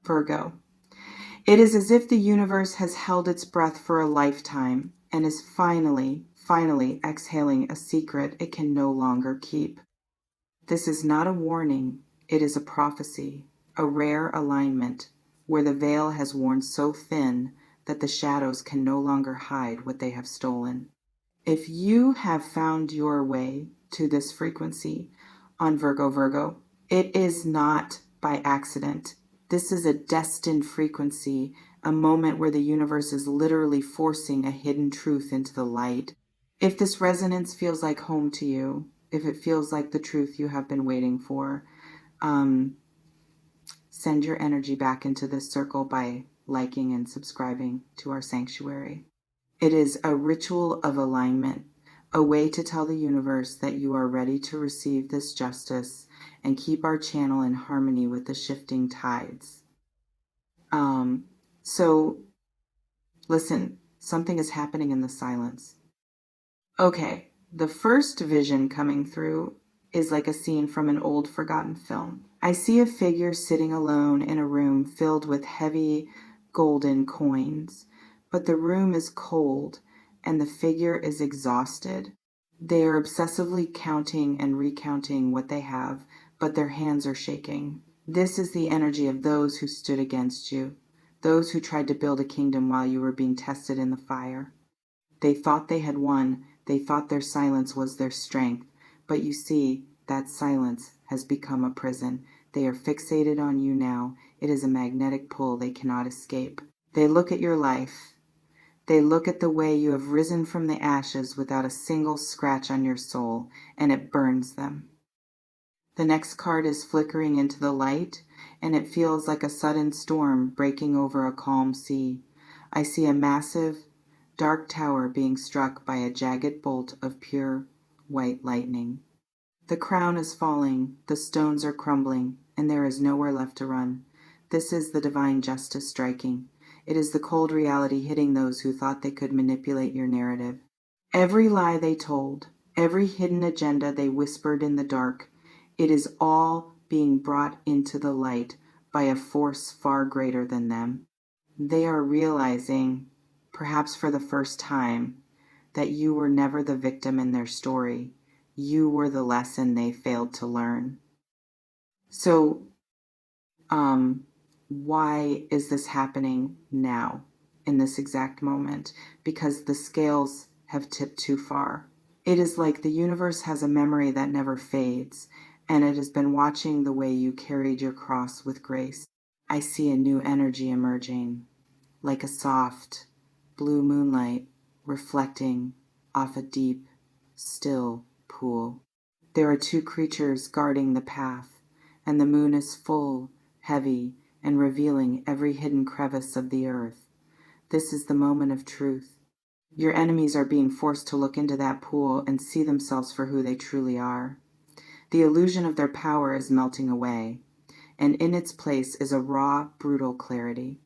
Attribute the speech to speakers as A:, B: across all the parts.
A: Virgo. It is as if the universe has held its breath for a lifetime and is finally exhaling a secret it can no longer keep. This is not a warning, it is a prophecy, a rare alignment where the veil has worn so thin that the shadows can no longer hide what they have stolen. If you have found your way to this frequency on Virgo, it is not by accident. This is a destined frequency, a moment where the universe is literally forcing a hidden truth into the light. If this resonance feels like home to you, if it feels like the truth you have been waiting for, send your energy back into this circle by liking and subscribing to our sanctuary. It is a ritual of alignment, a way to tell the universe that you are ready to receive this justice and keep our channel in harmony with the shifting tides. So listen, something is happening in the silence. Okay, the first vision coming through is like a scene from an old forgotten film. I see a figure sitting alone in a room filled with heavy golden coins, but the room is cold and the figure is exhausted. They are obsessively counting and recounting what they have, but their hands are shaking. This is the energy of those who stood against you, those who tried to build a kingdom while you were being tested in the fire. They thought they had won. They thought their silence was their strength. But you see, that silence has become a prison. They are fixated on you now. It is a magnetic pull they cannot escape. They look at your life. They look at the way you have risen from the ashes without a single scratch on your soul, and it burns them. The next card is flickering into the light, and it feels like a sudden storm breaking over a calm sea. I see a massive, dark tower being struck by a jagged bolt of pure white lightning. The crown is falling, the stones are crumbling, and there is nowhere left to run. This is the divine justice striking. It is the cold reality hitting those who thought they could manipulate your narrative. Every lie they told, every hidden agenda they whispered in the dark, it is all being brought into the light by a force far greater than them. They are realizing, perhaps for the first time, that you were never the victim in their story. You were the lesson they failed to learn. So, why is this happening now, in this exact moment? Because the scales have tipped too far. It is like the universe has a memory that never fades, and it has been watching the way you carried your cross with grace. I see a new energy emerging, like a soft, blue moonlight reflecting off a deep, still pool. There are two creatures guarding the path, and the moon is full, heavy, and revealing every hidden crevice of the earth. This is the moment of truth. Your enemies are being forced to look into that pool and see themselves for who they truly are. The illusion of their power is melting away, and in its place is a raw, brutal clarity.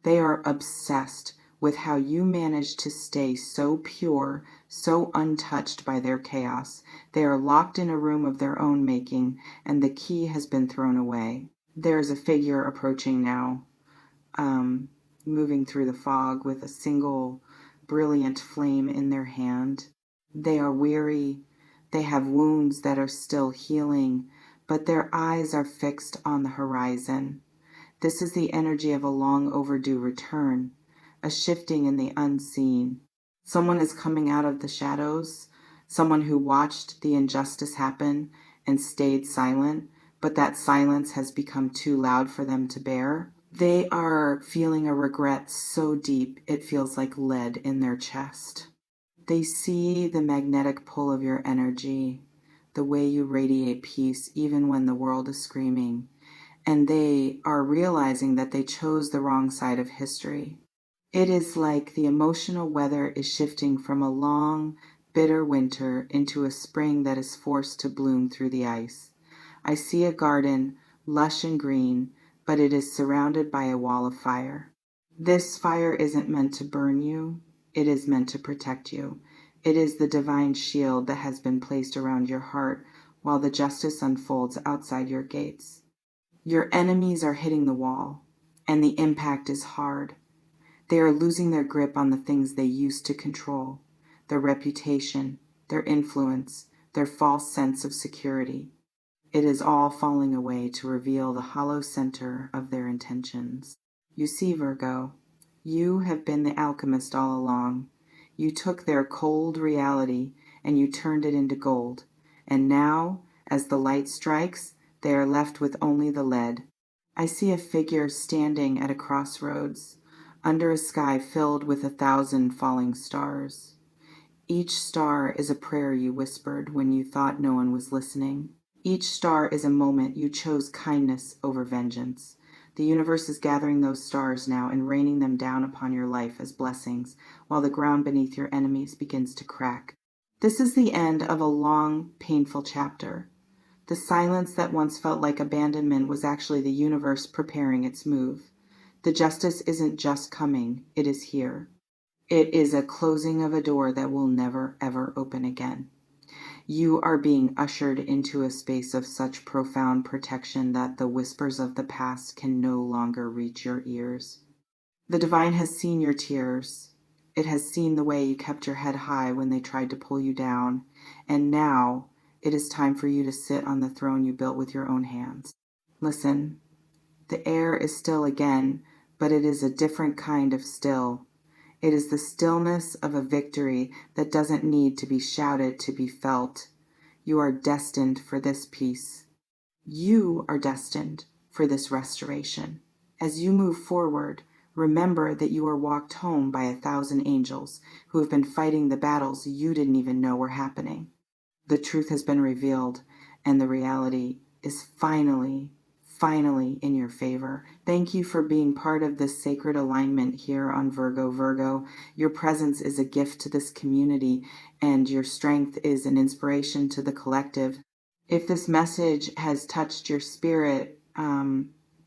A: They are obsessed with how you managed to stay so pure, so untouched by their chaos. They are locked in a room of their own making, and the key has been thrown away. There is a figure approaching now, moving through the fog with a single brilliant flame in their hand. They are weary. They have wounds that are still healing, but their eyes are fixed on the horizon. This is the energy of a long overdue return, a shifting in the unseen. Someone is coming out of the shadows, someone who watched the injustice happen and stayed silent, but that silence has become too loud for them to bear. They are feeling a regret so deep it feels like lead in their chest. They see the magnetic pull of your energy, the way you radiate peace even when the world is screaming, and they are realizing that they chose the wrong side of history. It is like the emotional weather is shifting from a long, bitter winter into a spring that is forced to bloom through the ice. I see a garden, lush and green, but it is surrounded by a wall of fire. This fire isn't meant to burn you. It is meant to protect you. It is the divine shield that has been placed around your heart while the justice unfolds outside your gates. Your enemies are hitting the wall, and the impact is hard. They are losing their grip on the things they used to control, their reputation, their influence, their false sense of security. It is all falling away to reveal the hollow center of their intentions. You see, Virgo, you have been the alchemist all along. You took their cold reality and you turned it into gold. And now, as the light strikes, they are left with only the lead. I see a figure standing at a crossroads, under a sky filled with 1,000 falling stars. Each star is a prayer you whispered when you thought no one was listening. Each star is a moment you chose kindness over vengeance. The universe is gathering those stars now and raining them down upon your life as blessings, while the ground beneath your enemies begins to crack. This is the end of a long, painful chapter. The silence that once felt like abandonment was actually the universe preparing its move. The justice isn't just coming, it is here. It is a closing of a door that will never, ever open again. You are being ushered into a space of such profound protection that the whispers of the past can no longer reach your ears. The divine has seen your tears. It has seen the way you kept your head high when they tried to pull you down. And now it is time for you to sit on the throne you built with your own hands. Listen, the air is still again, but it is a different kind of still. It is the stillness of a victory that doesn't need to be shouted to be felt. You are destined for this peace. You are destined for this restoration. As you move forward, remember that you are walked home by 1,000 angels who have been fighting the battles you didn't even know were happening. The truth has been revealed, and the reality is finally in your favor. Thank you for being part of this sacred alignment here on Virgo. Virgo, your presence is a gift to this community, and your strength is an inspiration to the collective. If this message has touched your spirit,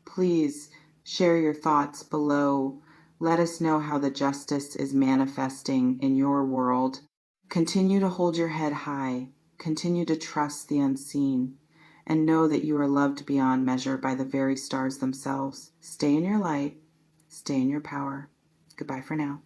A: please share your thoughts below. Let us know how the justice is manifesting in your world. Continue to hold your head high. Continue to trust the unseen. And know that you are loved beyond measure by the very stars themselves. Stay in your light. Stay in your power. Goodbye for now.